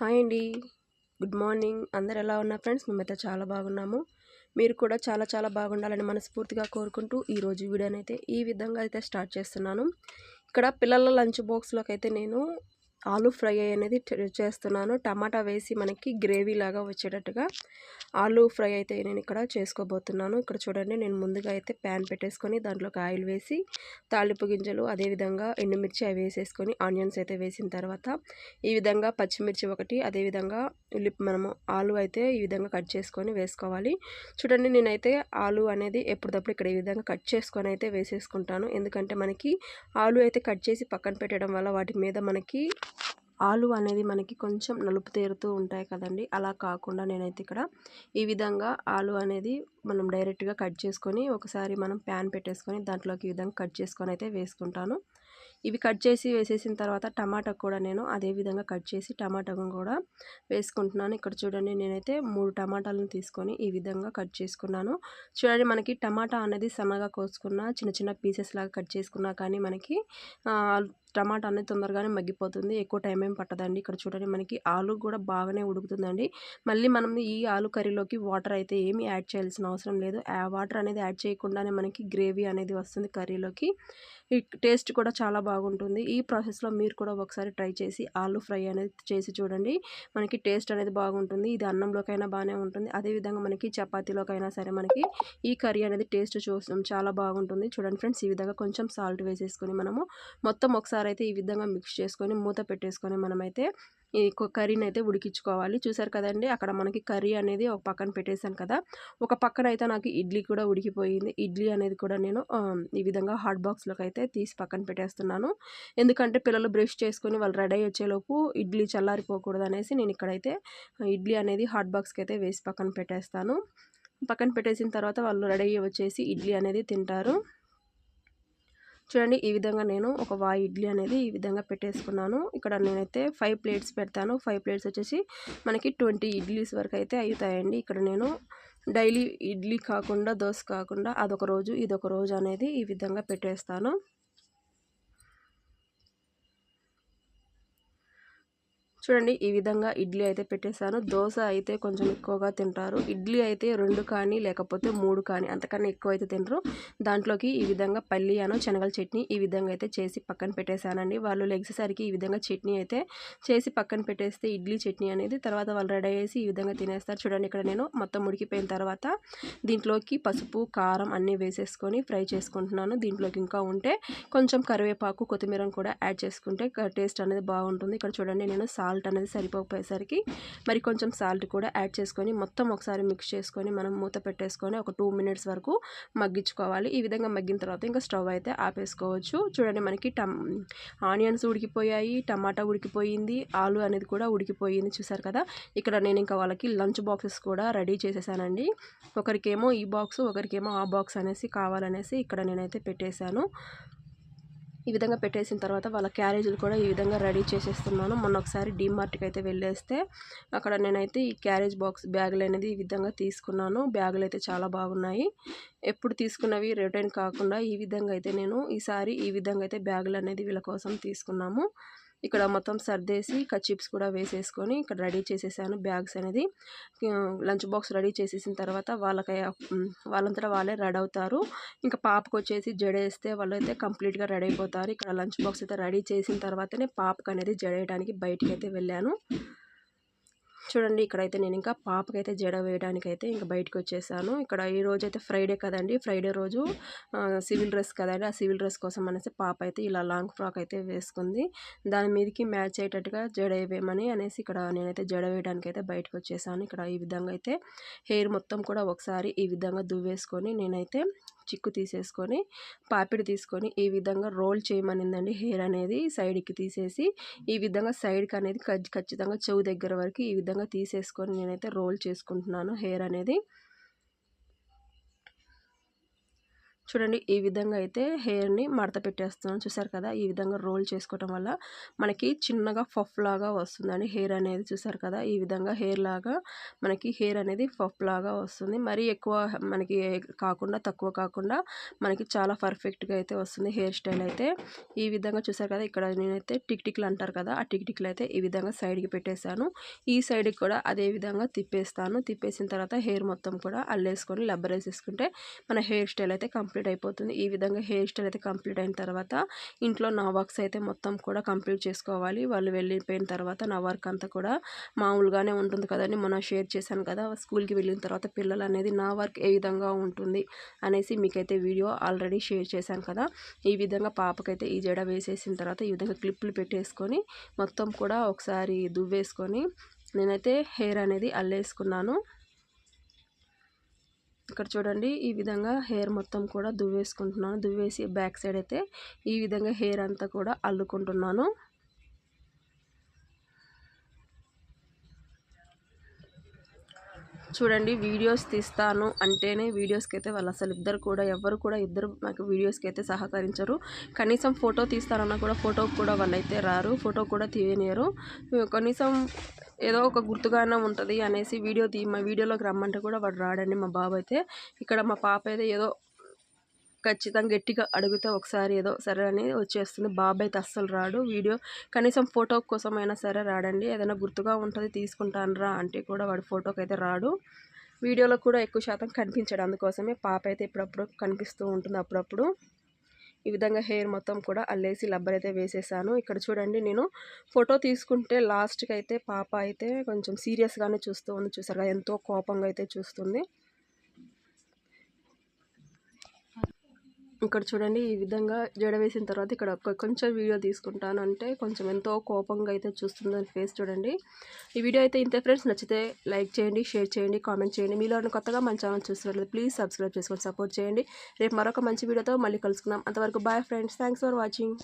Hi అండి. Good morning. అందరూ ఎలా ఉన్నారు ఫ్రెండ్స్? మేమైతే చాలా బాగున్నాము. మీరు కూడా చాలా చాలా బాగుండాలని మనస్ఫూర్తిగా కోరుకుంటూ ఈరోజు వీడియోనైతే ఈ విధంగా అయితే స్టార్ట్ చేస్తున్నాను. ఇక్కడ పిల్లల లంచ్ బాక్స్‌లోకైతే నేను ఆలూ ఫ్రై అనేది చేస్తున్నాను. టమాటా వేసి మనకి గ్రేవీ లాగా వచ్చేటట్టుగా ఆలూ ఫ్రై అయితే నేను ఇక్కడ చేసుకోబోతున్నాను. ఇక్కడ చూడండి, నేను ముందుగా అయితే ప్యాన్ పెట్టేసుకొని దాంట్లోకి ఆయిల్ వేసి తాలింపు గింజలు అదేవిధంగా ఎండుమిర్చి అవి వేసేసుకొని ఆనియన్స్ అయితే వేసిన తర్వాత ఈ విధంగా పచ్చిమిర్చి ఒకటి అదేవిధంగా మనము ఆలు అయితే ఈ విధంగా కట్ చేసుకొని వేసుకోవాలి. చూడండి, నేనైతే ఆలు అనేది ఎప్పటికప్పుడు ఇక్కడ ఈ విధంగా కట్ చేసుకొని అయితే వేసేసుకుంటాను. ఎందుకంటే మనకి ఆలు అయితే కట్ చేసి పక్కన పెట్టడం వల్ల వాటి మీద మనకి ఆలు అనేది మనకి కొంచెం నలుపు తేరుతూ ఉంటాయి కదండి. అలా కాకుండా నేనైతే ఇక్కడ ఈ విధంగా ఆలు అనేది మనం డైరెక్ట్గా కట్ చేసుకొని ఒకసారి మనం ప్యాన్ పెట్టేసుకొని దాంట్లోకి ఈ విధంగా కట్ చేసుకొని అయితే వేసుకుంటాను. ఇవి కట్ చేసి వేసేసిన తర్వాత టమాటా కూడా నేను అదే విధంగా కట్ చేసి టమాటాను కూడా వేసుకుంటున్నాను. ఇక్కడ చూడండి, నేనైతే 3 టమాటాలను తీసుకొని ఈ విధంగా కట్ చేసుకున్నాను. చూడండి, మనకి టమాటా అనేది సన్నగా కోసుకున్న చిన్న చిన్న పీసెస్ లాగా కట్ చేసుకున్నా కానీ మనకి టమాటా అనేది తొందరగానే మగ్గిపోతుంది. ఎక్కువ టైం ఏం పట్టదండి. ఇక్కడ చూడండి, మనకి ఆలు కూడా బాగానే ఉడుకుతుందండి. మళ్ళీ మనం ఈ ఆలు కర్రీలోకి వాటర్ అయితే ఏమీ యాడ్ చేయాల్సిన అవసరం లేదు. ఆ వాటర్ అనేది యాడ్ చేయకుండానే మనకి గ్రేవీ అనేది వస్తుంది కర్రీలోకి. ఈ టేస్ట్ కూడా చాలా బాగుంటుంది. ఈ ప్రాసెస్లో మీరు కూడా ఒకసారి ట్రై చేసి ఆలు ఫ్రై అనేది చేసి చూడండి. మనకి టేస్ట్ అనేది బాగుంటుంది. ఇది అన్నంలోకైనా బాగానే ఉంటుంది. అదేవిధంగా మనకి చపాతీలోకైనా సరే మనకి ఈ కర్రీ అనేది టేస్ట్ చాలా బాగుంటుంది. చూడండి ఫ్రెండ్స్, ఈ విధంగా కొంచెం సాల్ట్ వేసేసుకొని మనము మొత్తం ఒకసారి అయితే ఈ విధంగా మిక్స్ చేసుకొని మూత పెట్టేసుకొని మనమైతే ఈ కర్రీని అయితే ఉడికించుకోవాలి. చూసారు కదండి, అక్కడ మనకి కర్రీ అనేది ఒక పక్కన పెట్టేశాను కదా. ఒక పక్కన అయితే నాకు ఇడ్లీ కూడా ఉడికిపోయింది. ఇడ్లీ అనేది కూడా నేను ఈ విధంగా హాట్ బాక్స్లోకి అయితే తీసి పక్కన పెట్టేస్తున్నాను. ఎందుకంటే పిల్లలు బ్రష్ చేసుకొని వాళ్ళు రెడీ అయ్యి వచ్చేలోపు ఇడ్లీ చల్లారిపోకూడదు అనేసి నేను ఇక్కడైతే ఇడ్లీ అనేది హాట్ బాక్స్కి అయితే వేసి పక్కన పెట్టేస్తాను. పక్కన పెట్టేసిన తర్వాత వాళ్ళు రెడీ అయ్యి వచ్చేసి ఇడ్లీ అనేది తింటారు. చూడండి, ఈ విధంగా నేను ఒక వాయి ఇడ్లీ అనేది ఈ విధంగా పెట్టేసుకున్నాను. ఇక్కడ నేనైతే 5 ప్లేట్స్ పెడతాను. 5 ప్లేట్స్ వచ్చేసి మనకి 20 ఇడ్లీస్ వరకు అయితే అవుతాయండి. ఇక్కడ నేను డైలీ ఇడ్లీ కాకుండా దోశ కాకుండా అదొక రోజు ఇదొక రోజు అనేది ఈ విధంగా పెట్టేస్తాను. చూడండి, ఈ విధంగా ఇడ్లీ అయితే పెట్టేశాను. దోశ అయితే కొంచెం ఎక్కువగా తింటారు. ఇడ్లీ అయితే 2 కానీ లేకపోతే 3 కానీ అంతకన్నా ఎక్కువ అయితే తినరు. దాంట్లోకి ఈ విధంగా పల్లి శనగల చట్నీ ఈ విధంగా అయితే చేసి పక్కన పెట్టేశానండి. వాళ్ళు లెగ్సేసరికి ఈ విధంగా చట్నీ అయితే చేసి పక్కన పెట్టేస్తే ఇడ్లీ చట్నీ అనేది తర్వాత వాళ్ళు రెడీ చేసి ఈ విధంగా తినేస్తారు. చూడండి, ఇక్కడ నేను మొత్తం ఉడికిపోయిన తర్వాత దీంట్లోకి పసుపు కారం అన్నీ వేసేసుకొని ఫ్రై చేసుకుంటున్నాను. దీంట్లోకి ఇంకా ఉంటే కొంచెం కరివేపాకు కొత్తిమీరను కూడా యాడ్ చేసుకుంటే టేస్ట్ అనేది బాగుంటుంది. ఇక్కడ చూడండి, నేను సాల్ట్ అనేది సరిపోయేసరికి మరి కొంచెం సాల్ట్ కూడా యాడ్ చేసుకొని మొత్తం ఒకసారి మిక్స్ చేసుకొని మనం మూత పెట్టేసుకొని ఒక 2 మినిట్స్ వరకు మగ్గించుకోవాలి. ఈ విధంగా మగ్గిన తర్వాత ఇంకా స్టవ్ అయితే ఆపేసుకోవచ్చు. చూడండి, మనకి ఆనియన్స్ ఉడికిపోయాయి, టమాటా ఉడికిపోయింది, ఆలు అనేది కూడా ఉడికిపోయింది. చూసారు కదా, ఇక్కడ నేను ఇంకా వాళ్ళకి లంచ్ బాక్సెస్ కూడా రెడీ చేసేసానండి. ఒకరికేమో ఈ బాక్స్ ఒకరికేమో ఆ బాక్స్ అనేసి కావాలనేసి ఇక్కడ నేనైతే పెట్టేశాను. ఈ విధంగా పెట్టేసిన తర్వాత వాళ్ళ క్యారేజీలు కూడా ఈ విధంగా రెడీ చేసేస్తున్నాను. మొన్న ఒకసారి డీమార్ట్కి అయితే వెళ్ళేస్తే అక్కడ నేనైతే ఈ క్యారేజ్ బాక్స్ బ్యాగులు అనేది ఈ విధంగా తీసుకున్నాను. బ్యాగులు అయితే చాలా బాగున్నాయి. ఎప్పుడు తీసుకున్నవి రిటర్న్ కాకుండా ఈ విధంగా అయితే నేను ఈసారి ఈ విధంగా అయితే బ్యాగులు అనేది వీళ్ళ కోసం తీసుకున్నాము. ఇక్కడ మొత్తం సర్దేసి కర్చీప్స్ కూడా వేసేసుకొని ఇక్కడ రెడీ చేసేసాను బ్యాగ్స్ అనేది. లంచ్ బాక్స్ రెడీ చేసేసిన తర్వాత వాళ్ళంతటా వాళ్ళే రెడీ అవుతారు. ఇంకా పాపకు వచ్చేసి జడేస్తే వాళ్ళైతే కంప్లీట్గా రెడీ అయిపోతారు. ఇక్కడ లంచ్ బాక్స్ అయితే రెడీ చేసిన తర్వాతనే పాపకు అనేది జడేయడానికి బయటికి అయితే వెళ్ళాను. చూడండి, ఇక్కడైతే నేను ఇంకా పాపకైతే జడ వేయడానికైతే ఇంకా బయటకు వచ్చేసాను. ఇక్కడ ఈ రోజు అయితే ఫ్రైడే కదండి. ఫ్రైడే రోజు సివిల్ డ్రెస్ కదండి. ఆ సివిల్ డ్రెస్ కోసం అనేసి పాప అయితే ఇలా లాంగ్ ఫ్రాక్ అయితే వేసుకుంది. దాని మీదకి మ్యాచ్ అయ్యేటట్టుగా జడ వేయమని అనేసి ఇక్కడ నేనైతే జడ వేయడానికి అయితే బయటకు వచ్చేసాను. ఇక్కడ ఈ విధంగా అయితే హెయిర్ మొత్తం కూడా ఒకసారి ఈ విధంగా దువ్వేసుకొని నేనైతే చిక్కు తీసేసుకొని పాపిడి తీసుకొని ఈ విధంగా రోల్ చేయమనిందండి. హెయిర్ అనేది సైడ్కి తీసేసి ఈ విధంగా సైడ్కి అనేది ఖచ్చితంగా చెవు దగ్గర వరకు ఈ విధంగా తీసేసుకొని నేనైతే రోల్ చేసుకుంటున్నాను హెయిర్ అనేది. చూడండి ఈ విధంగా అయితే హెయిర్ని మడత పెట్టేస్తున్నాను. చూసారు కదా, ఈ విధంగా రోల్ చేసుకోవటం వల్ల మనకి చిన్నగా పఫ్ లాగా వస్తుందండి హెయిర్ అనేది. చూసారు కదా, ఈ విధంగా హెయిర్ లాగా మనకి హెయిర్ అనేది పఫ్ లాగా వస్తుంది. మరీ ఎక్కువ మనకి కాకుండా తక్కువ కాకుండా మనకి చాలా పర్ఫెక్ట్గా అయితే వస్తుంది హెయిర్ స్టైల్ అయితే. ఈ విధంగా చూసారు కదా, ఇక్కడ నేనైతే టిక్టిక్లు అంటారు కదా, ఆ టిక్టిక్లు అయితే ఈ విధంగా సైడ్కి పెట్టేశాను. ఈ సైడ్కి కూడా అదే విధంగా తిప్పేస్తాను. తిప్పేసిన తర్వాత హెయిర్ మొత్తం కూడా అల్లేసుకొని లబ్బర్ వేసేసుకుంటే మన హెయిర్ స్టైల్ అయితే కంప్లీట్ అయిపోతుంది. ఈ విధంగా హెయిర్ స్టైల్ అయితే కంప్లీట్ అయిన తర్వాత ఇంట్లో నా వర్క్స్ అయితే మొత్తం కూడా కంప్లీట్ చేసుకోవాలి. వాళ్ళు వెళ్ళిపోయిన తర్వాత నా వర్క్ అంతా కూడా మామూలుగానే ఉంటుంది కదండి. మొన్న షేర్ చేశాను కదా, స్కూల్కి వెళ్ళిన తర్వాత పిల్లలు అనేది నా వర్క్ ఏ విధంగా ఉంటుంది అనేసి మీకైతే వీడియో ఆల్రెడీ షేర్ చేశాను కదా. ఈ విధంగా పాపకైతే ఈ జడ వేసేసిన తర్వాత ఈ విధంగా క్లిప్లు పెట్టేసుకొని మొత్తం కూడా ఒకసారి దువ్వేసుకొని నేనైతే హెయిర్ అనేది అల్లేసుకున్నాను. ఇక్కడ చూడండి ఈ విధంగా హెయిర్ మొత్తం కూడా దువ్వేసుకుంటున్నాను. దువ్వేసి బ్యాక్ సైడ్ అయితే ఈ విధంగా హెయిర్ అంతా కూడా అల్లుకుంటున్నాను. చూడండి వీడియోస్ తీస్తాను అంటేనే వీడియోస్కి అయితే వాళ్ళు అసలు ఎవరు కూడా నాకు వీడియోస్కి అయితే సహకరించరు. కనీసం ఫోటో తీస్తారన్నా కూడా ఫోటోకి కూడా వాళ్ళైతే రారు, ఫోటో కూడా తీయనియరు. కనీసం ఏదో ఒక గుర్తుగానే ఉంటుంది అనేసి మా వీడియోలోకి రమ్మంటే కూడా వాడు రాడండి మా బాబు అయితే. ఇక్కడ మా పాప అయితే ఏదో ఖచ్చితంగా గట్టిగా అడిగితే ఒకసారి ఏదో సరే అని వచ్చేస్తుంది. బాబాయ్ అయితే అస్సలు రాడు, వీడియో కనీసం ఫోటో కోసమైనా సరే రాడండి. ఏదైనా గుర్తుగా ఉంటుంది తీసుకుంటాను రా అంటే కూడా వాడు ఫోటోకి అయితే రాడు. వీడియోలో కూడా ఎక్కువ శాతం కనిపించాడు, అందుకోసమే పాప అయితే ఇప్పుడప్పుడు కనిపిస్తూ ఉంటుంది అప్పుడప్పుడు. ఈ విధంగా హెయిర్ మొత్తం కూడా అల్లేసి లబ్బర్ అయితే వేసేసాను. ఇక్కడ చూడండి నేను ఫోటో తీసుకుంటే లాస్ట్కి అయితే పాప అయితే కొంచెం సీరియస్గానే చూస్తూ ఉంది. చూసారుగా ఎంతో కోపంగా అయితే చూస్తుంది. ఇక్కడ చూడండి ఈ విధంగా జడ వేసిన తర్వాత ఇక్కడ కొంచెం వీడియో తీసుకుంటాను అంటే కొంచెం ఎంతో కోపంగా అయితే చూస్తుందని ఫేస్ చూడండి. ఈ వీడియో అయితే ఇంతే ఫ్రెండ్స్. నచ్చితే లైక్ చేయండి, షేర్ చేయండి, కామెంట్ చేయండి. మీలో కొత్తగా మన ఛానల్ చూస్తున్నట్లయితే ప్లీజ్ సబ్స్క్రైబ్ చేసుకొని సపోర్ట్ చేయండి. రేపు మరొక మంచి వీడియోతో మళ్ళీ కలుసుకుందాం. అంతవరకు bye friends. Thanks for watching.